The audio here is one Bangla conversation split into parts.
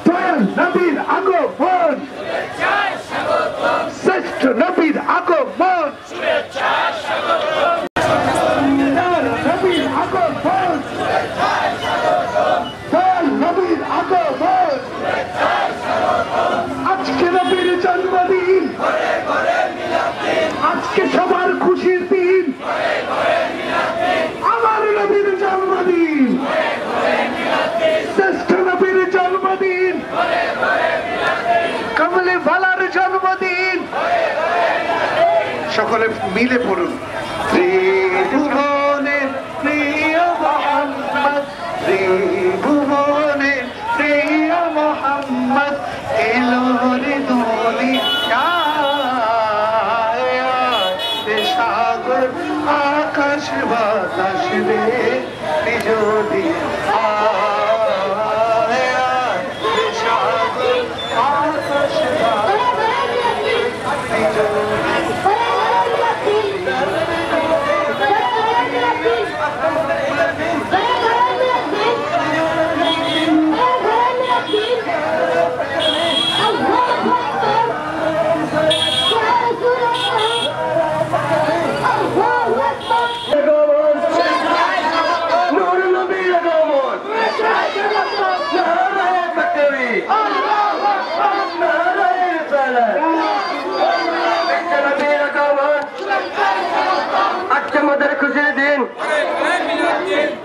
দয়াল নবীর আগমন, শ্রেষ্ঠ নবীর আগমন, নবীর আগমন, দয়াল নবীর আগমন। আজকে নবীর জন্মদিন, আজকে সবার খুশির দিন, আমার নবীর জন্মদিন, শ্রেষ্ঠ নবীর জন্মদিন, কমলে ভালার জন্মদিন। সকলে মিলে পড়ুন। ত্রিভুবনের প্রিয় মোহাম্মদ, ত্রিভুবনের প্রিয় মোহাম্মদ এলো রে দুনিয়ায়। সাগর আকাশ বাতাস রে যদি সাগর আকাশ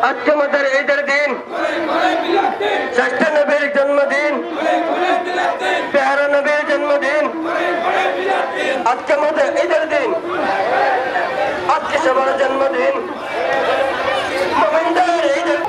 আজকে আমাদের ঈদের দিন, শ্রেষ্ঠ নবীর জন্মদিন, প্যারা নবীর জন্মদিন। আজকে আমাদের ঈদের দিন, আজকে সবার জন্মদিন। মোমিনদের ঈদের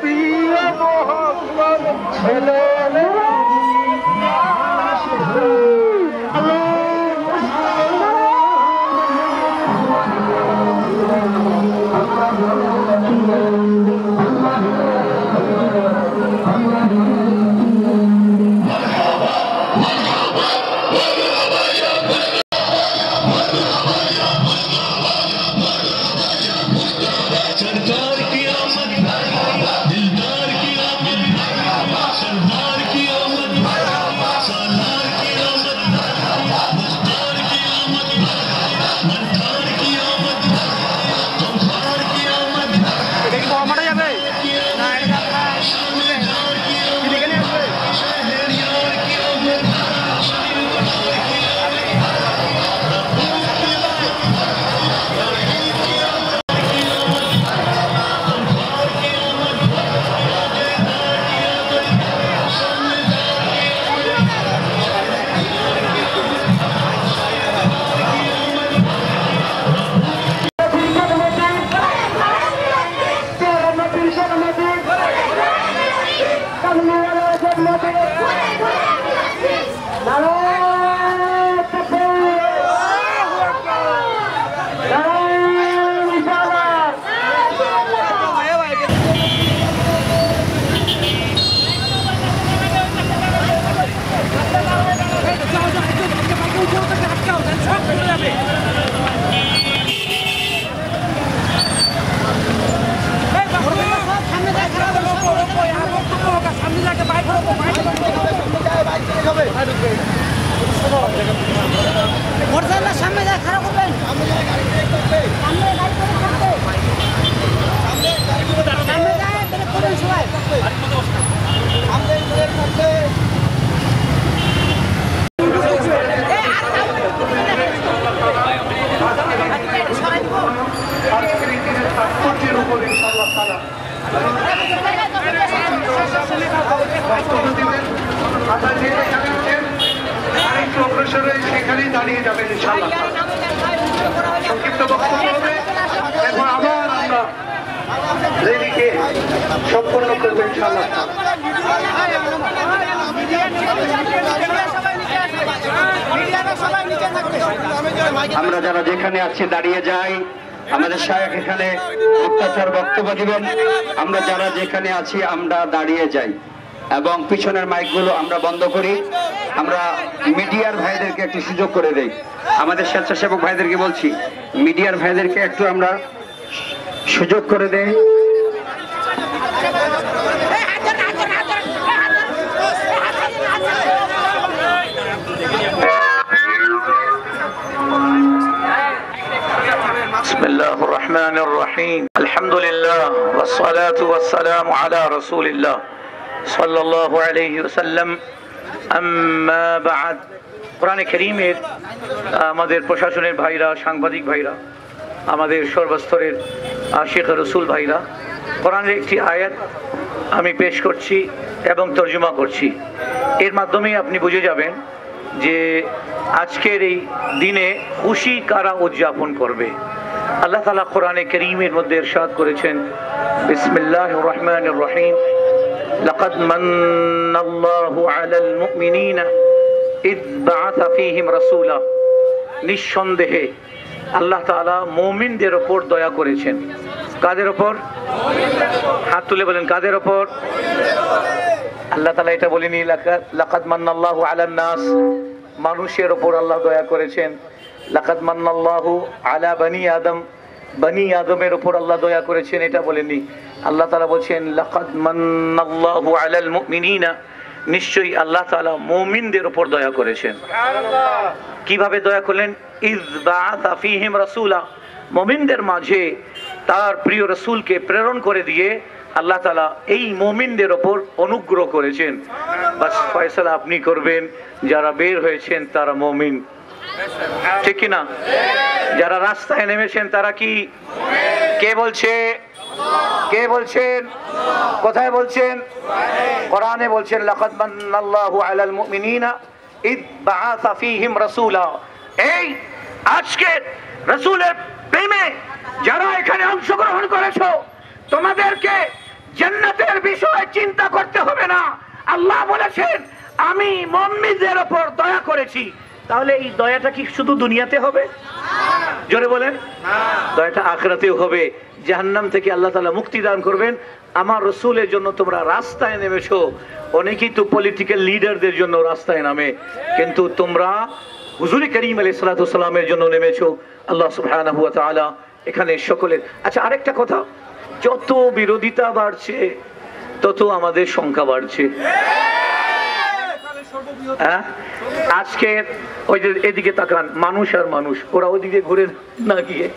প্রিয় মোহাম্মদ ছেলে सरदार की आमद, दिलदार की आमद, सरदार বক্তব্য দিবেন। আপনারা যেখানে আছেন আরেকটু অগ্রসর হয়ে সেখানেই দাঁড়িয়ে যাবেন ইনশাআল্লাহ। সংক্ষিপ্ত বক্তব্য হবে, এখন আবার আমরা রেলিকে সম্পন্ন করবো ইনশাআল্লাহ। আমরা যারা যেখানে আছি দাঁড়িয়ে যাই, আমাদের শায়েখ এখানে অত্যাচার বক্তব্য দিবেন। আমরা যারা যেখানে আছি আমরা দাঁড়িয়ে যাই এবং পিছনের মাইকগুলো আমরা বন্ধ করি। আমরা মিডিয়ার ভাইদেরকে একটু সুযোগ করে দেই। আমাদের স্বেচ্ছাসেবক ভাইদেরকে বলছি, মিডিয়ার ভাইদেরকে একটু আমরা সুযোগ করে দেই। بسم الله الرحمن الرحيم الحمد لله والصلاة والسلام على رسول الله صلى الله عليه وسلم أما بعد কোরআনে কারীমের আমাদের প্রশাসনের ভাইরা, সাংবাদিক ভাইরা, আমাদের সর্বস্তরের আশিক রাসূল ভাইরা, কোরআনের একটি আয়াত আমি পেশ করছি এবং তর্জমা করছি। এর মাধ্যমে আপনি বুঝে যাবেন যে আজকের এই দিনে খুশি কারা উদযাপন করবে। আল্লাহ তাআলা কোরআনে কারীমের মধ্যে ইরশাদ করেছেন, বিসমিল্লাহির রহমানির রহিম, লাকাদ মান্নাল্লাহু আলাল মুমিনিনা ইয বাআসা ফীহিম রাসূলা। নিঃসন্দেহে আল্লাহ তাআলা মুমিনদের উপর দয়া করেছেন। কাদের উপর? হাত তুলে বলেন, কাদের উপর? আল্লাহ তাআলা এটা বলেনি লাকাদ মান্নাল্লাহু আলান নাস, মানুষের উপর আল্লাহ দয়া করেছেন। লাকাদ মান্নাল্লাহু আলা বানি আদম, বানি আদমের উপর আল্লাহ দয়া করেছেন, এটা বলেননি। আল্লাহ তাআলা বলছেন লাকাদ মান্নাল্লাহু আলাল মুমিনিনা, নিশ্চয়ই আল্লাহ তাআলা মুমিনদের উপর দয়া করেছেন। কিভাবে দয়া করলেন? ইয বাআসা ফীহিম রাসূলা, মুমিনদের মাঝে তার প্রিয় রাসূলকে প্রেরণ করে দিয়ে আল্লাহ তাআলা এই মুমিনদের উপর অনুগ্রহ করেছেন। বাস ফয়সালা আপনি করবেন, যারা বের হয়েছেন তারা মুমিন, ঠিক কি না? যারা রাস্তায় নেমেছেন তারা কি? কে বলছে? কে বলছেন? কোথায় বলছেন? কোরআনে বলছেন লাকাদ মান্নাল্লাহু আলাল মুমিনিনা ইয বাআসা ফীহিম রাসূলা। এই আজকে রাসূলের প্রেমে যারা এখানে অংশগ্রহণ করেছো, তোমাদেরকে জান্নাতের বিষয়ে চিন্তা করতে হবে না। আল্লাহ বলেছেন আমি মুমিনদের উপর দয়া করেছি। তাহলে এই দয়াটা কি শুধু দুনিয়াতে হবে? জোরে বলেন। দয়াটা আখিরাতেও হবে। জাহান্নাম থেকে আল্লাহ তাআলা মুক্তি দান করবেন। আমার রাসূলের জন্য তোমরা রাস্তায় নেমেছো। অনেকেই তো পলিটিক্যাল লিডারদের জন্য রাস্তায় নামে, কিন্তু তোমরা হুজুর করিম আলাইহিস সালাতু ওয়াস সালামের জন্য নেমেছো। আল্লাহ সুবহানাহু ওয়া তাআলা এখানে সকলের। আচ্ছা, আরেকটা কথা, যত বিরোধিতা বাড়ছে তত আমাদের সংখ্যা বাড়ছে। আজকে ওই যে এদিকে তাকান, মানুষ আর মানুষ, ওরা ওইদিকে ঘুরে না গিয়ে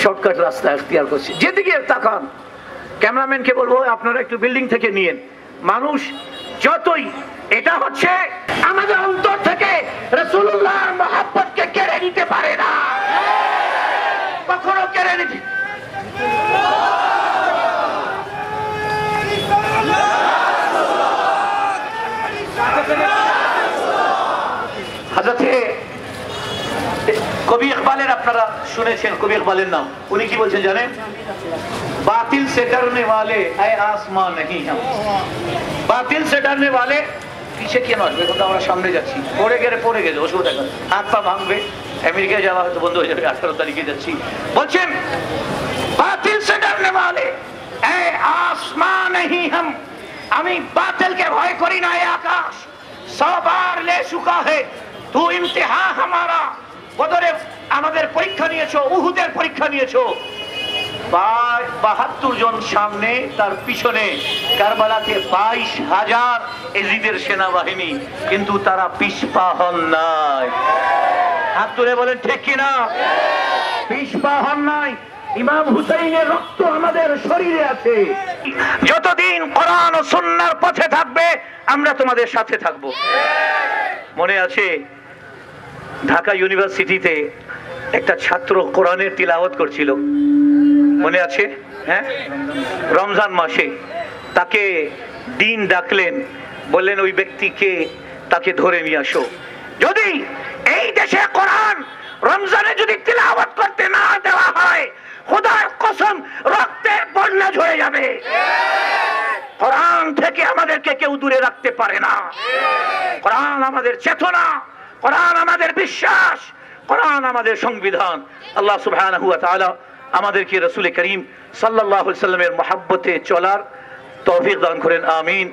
শর্টকাট রাস্তা এখতিয়ার করছে। যেদিকে তাকান, ক্যামেরাম্যানকে বলবো আপনারা একটু বিল্ডিং থেকে নিয়েন। মানুষ যতই, এটা হচ্ছে আমাদের অন্তর থেকে রাসূলুল্লাহর মহব্বতকে কেড়ে নিতে পারে না, কখনো কেড়ে নিতে। হযরতে কবি ইকবালের আপনারা শুনেছেন, কবি ইকবালের নাম। উনি কি বলছেন জানেন? বাতিল সে ডরনে ওয়ালে এ আসমান नहीं हम, বাতিল সে ডরনে ওয়ালে পিছে কেন আসবে? এখন তো আমরা সামনে যাচ্ছি, পড়ে গেলে অসুবিধা নেই, হাত পা ভাঙবে, আমেরিকায় যাওয়া হয়তো বন্ধ হয়ে যাবে। 18 তারিখে যাচ্ছি। বলছেন বাতিল সে ডরনে ওয়ালে এ আসমান नहीं हम, আমি বাতিলকে ভয় করি না। এ আকাশ 100 বার লে চুকা है तू ইমতিহা हमारा। বদরে আমাদের পরীক্ষা নিয়েছো, উহুদের পরীক্ষা নিয়েছো। 72 জন সামনে, তার পিছনে কারবালাতে 22,000 এজিদের সেনাবাহিনী, কিন্তু তারা পিছপা হন নাই। হাত তুলে বলেন ঠিক কিনা? পিছপা হন নাই। ইমাম হুসাইনের রক্ত আমাদের শরীরে আছে। যতদিন কোরআন ও সুন্নাহর পথে থাকবে আমরা তোমাদের সাথে থাকব। মনে আছে ঢাকা ইউনিভার্সিটিতে একটা ছাত্র কোরআনের তিলাওয়াত করছিল, মনে আছে? হ্যাঁ রমজান মাসে তাকে দিন ডাকলেন, বললেন ওই ব্যক্তিকে তাকে ধরে নিয়ে আসো। যদি এই দেশে কোরআন রমজানে যদি তিলাওয়াত করতে না দেওয়া হয়, খোদার কসম রক্তের বন্যা ঝরে যাবে। কোরআন থেকে আমাদেরকে কেউ দূরে রাখতে পারে না। কোরআন আমাদের চেতনা, কোরআন আমাদের বিশ্বাস, কোরআন আমাদের সংবিধান। আল্লাহ সুবহানাহু ওয়া তাআলা আমাদেরকে রাসূল করিম সাল্লাল্লাহু আলাইহি ওয়াসাল্লামের মহব্বতে চলার তৌফিক দান করেন, আমিন।